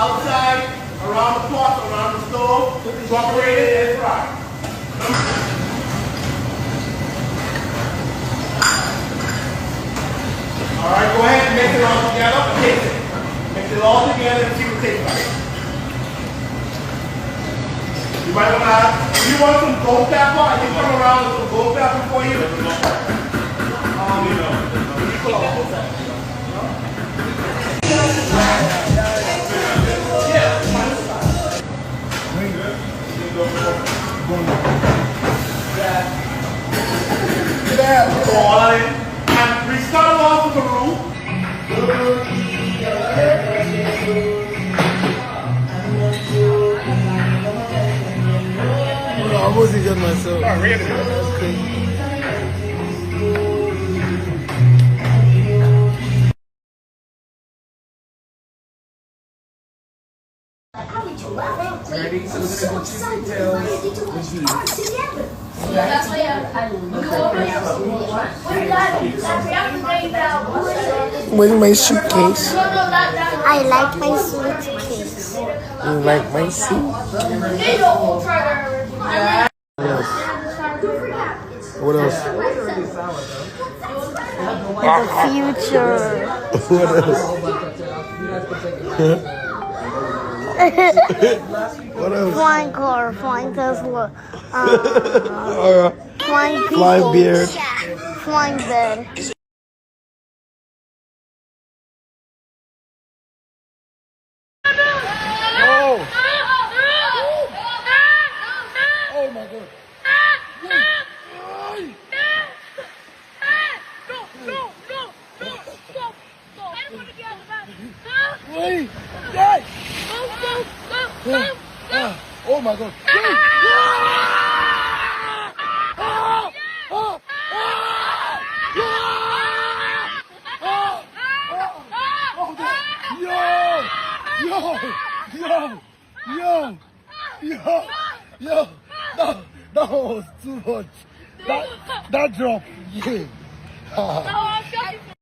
outside, around the pot, around the stove, incorporate it and fry. Alright, go ahead and mix it all together and taste it. Mix it all together and see what it tastes like. You might want to add, if you want some gold pepper, I can come around with some gold pepper for you. Go all in. And we start off with the roux. I almost injured myself. That's crazy. Ready? So we're going to go chicken tails with beef. That's why Where's my suitcase? I like my suitcase. You like my suit? What else? The future. What else? What else? Flying car, flying Tesla, flying people, Flying beard. flying bed. Oh! Oh my God! Wait! Dad! Oh my God! Yo! That was too much. That drop, yeah.